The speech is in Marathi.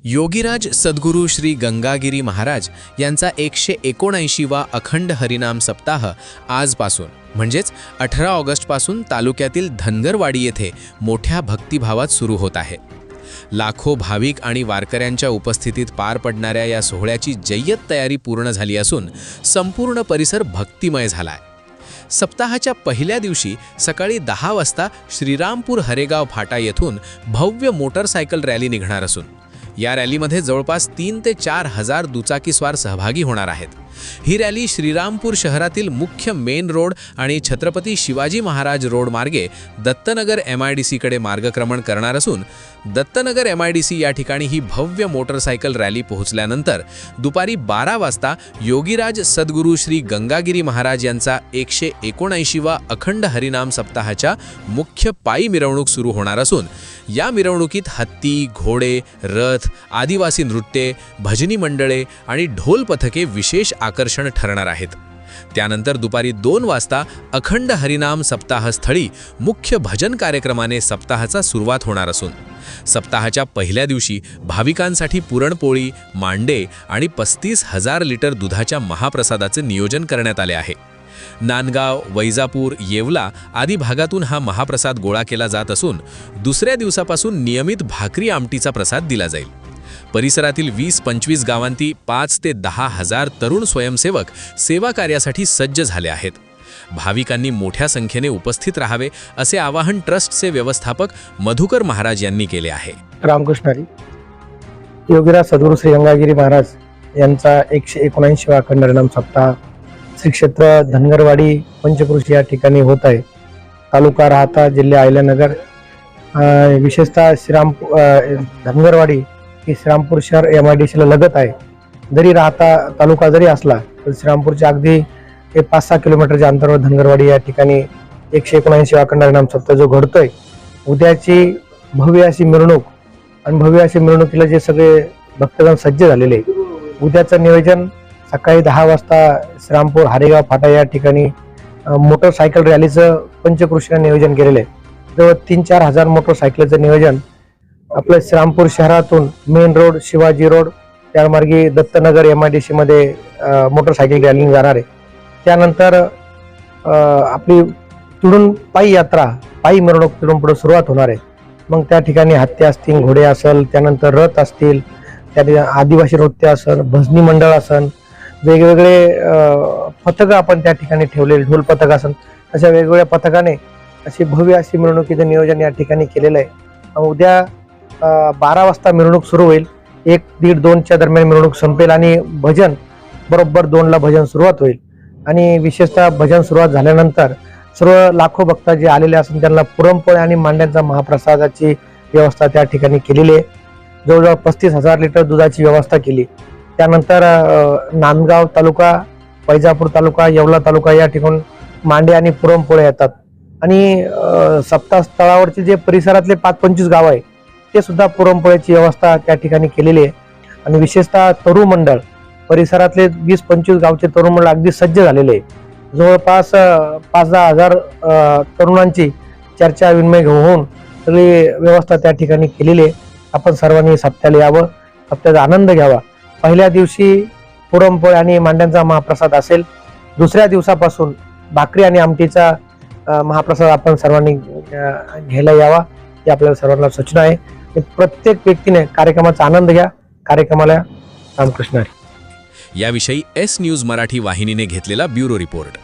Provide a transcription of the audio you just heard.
योगीराज सद्गुरू श्री गंगागिरी महाराज यांचा 179वा अखंड हरिनाम सप्ताह आजपासून म्हणजेच 18 ऑगस्टपासून तालुक्यातील धनगरवाडी येथे मोठ्या भक्तिभावात सुरू होत आहे। लाखो भाविक आणि वारकऱ्यांच्या उपस्थितीत पार पडणाऱ्या या सोहळ्याची जय्यत तयारी पूर्ण झाली असून संपूर्ण परिसर भक्तिमय झालाय। सप्ताहाच्या पहिल्या दिवशी सकाळी 10 वाजता श्रीरामपूर हरेगाव फाटा येथून भव्य मोटरसायकल रॅली निघणार असून या रॅलीमध्ये जवळपास 3 ते 4 हजार दुचाकीस्वार सहभागी होणार आहेत। ही रॅली श्रीरामपूर शहरातील मुख्य मेन रोड आणि छत्रपती शिवाजी महाराज रोड मार्गे दत्तनगर MIDC कडे मार्गक्रमण करणार असून दत्तनगर MIDC या ठिकाणी ही भव्य मोटरसायकल रॅली पोहोचल्यानंतर दुपारी 12 वाजता योगीराज सद्गुरू श्री गंगागिरी महाराज यांचा 179वा अखंड हरिनाम सप्ताहाच्या मुख्य पायी मिरवणूक सुरू होणार असून या मिरवणुकीत हत्ती, घोडे, रथ, आदिवासी नृत्ये, भजनी मंडळे आणि ढोल पथके विशेष आकर्षण ठरणार आहेत। त्यानंतर दुपारी 2 वाजता अखंड हरिनाम सप्ताहस्थळी मुख्य भजन कार्यक्रमाने सप्ताहाचा सुरुवात होणार असून सप्ताहाच्या पहिल्या दिवशी भाविकांसाठी पुरणपोळी, मांडे आणि 35,000 लिटर दुधाच्या महाप्रसादाचे नियोजन करण्यात आले आहे। नांदगाव, वैजापूर, येवला आदी भागातून हा महाप्रसाद गोळा केला जात असून दुसऱ्या दिवसापासून नियमित भाकरी आमटीचा प्रसाद दिला जाईल। परिसरातील 20-25 गावांती 5 ते 10 हजार तरुण स्वयंसेवक सेवा कार्यासाठी सज्ज झाले आहेत। भाविकांनी मोठ्या संख्येने उपस्थित राहावे असे आवाहन ट्रस्टचे व्यवस्थापक मधुकर महाराज यांनी केले आहे। रामकृष्ण हरी। योगीराज सद्गुरू श्री गंगागिरी महाराज यांचा 179वा अखंड हरिनाम सप्ताह श्री क्षेत्र धनगरवाडी पंचक्रोशी या ठिकाणी होत आहे। तालुका राहता, जिल्हा अहिल्यानगर, विशेषतः धनगरवाडी ही श्रीरामपूर शहर MIDC ला लगत आहे। जरी राहता तालुका जरी असला तर श्रीरामपूरच्या अगदी 5-6 किलोमीटरच्या अंतरावर धनगरवाडी या ठिकाणी 179वा अखंड हरिनाम सप्ताह जो घडतोय, उद्याची भव्य अशी मिरवणूक आणि भव्य अशी मिरवणुकीला जे सगळे भक्तगण सज्ज झालेले, उद्याचं नियोजन सकाळी 10 वाजता श्रीरामपूर हरेगाव फाटा या ठिकाणी मोटरसायकल रॅलीचं पंचक्रोशीने नियोजन केलेलं आहे। जवळ 3-4 हजार मोटरसायकलचं नियोजन आपल्या श्रीरामपूर शहरातून मेन रोड, शिवाजी रोड त्यामार्गे दत्तनगर MIDC मध्ये मोटरसायकल रॅली जाणार आहे। त्यानंतर आपली तिडून पायी यात्रा, पायी मिरवणूक तिडून पुढे सुरुवात होणार आहे। मग त्या ठिकाणी हत्ती असतील, घोडे असेल, त्यानंतर रथ असतील, त्या आदिवासी नृत्य असेल, भजनी मंडळ असेल, वेगवेगळे पथकं आपण त्या ठिकाणी ठेवलेले, ढोल पथक असेल, अशा वेगवेगळ्या पथकाने अशी भव्य अशी मिरवणुकीचं नियोजन या ठिकाणी केलेलं आहे। उद्या 12 वाजता मिरवणूक सुरू होईल। 1-1:30-2च्या दरम्यान मिरवणूक संपेल आणि भजन बरोबर 2ला भजन सुरुवात होईल। आणि विशेषतः भजन सुरुवात झाल्यानंतर सर्व लाखो भक्त जे आलेले असून त्यांना पुरणपोळी आणि मांड्यांचा महाप्रसादाची व्यवस्था त्या ठिकाणी केलेली आहे। जवळजवळ 35,000 लिटर दुधाची व्यवस्था केली। त्यानंतर नांदगाव तालुका, वैजापूर तालुका, येवला तालुका या ठिकाणी मांडे आणि पुरणपोळ्या येतात। आणि सप्ताह स्थळावरचे जे परिसरातले 5-25 गाव आहे ते सुद्धा पुरणपोळ्याची व्यवस्था त्या ठिकाणी केलेली आहे। आणि विशेषतः तरुण मंडळ, परिसरातले 20-25 गावचे तरुण मंडळ अगदी सज्ज झालेले आहे। जवळपास 5-10 हजार तरुणांची चर्चा विनिमय होऊन सगळी व्यवस्था त्या ठिकाणी केलेली आहे। आपण सर्वांनी सप्त्याला यावं, सप्त्याचा आनंद घ्यावा। पहिल्या दिवशी पुरणपोळी आणि मांड्यांचा महाप्रसाद असेल, दुसऱ्या दिवसापासून भाकरी आणि आमटीचा महाप्रसाद आपण सर्वांनी घ्यायला यावा ही आपल्याला सर्वांना सूचना आहे। प्रत्येक व्यक्तीने कार्यक्रमाचा आनंद घ्या। कार्यक्रमाला रामकृष्ण हरी। याविषयी S न्यूज मराठी वाहिनीने घेतलेला ब्युरो रिपोर्ट।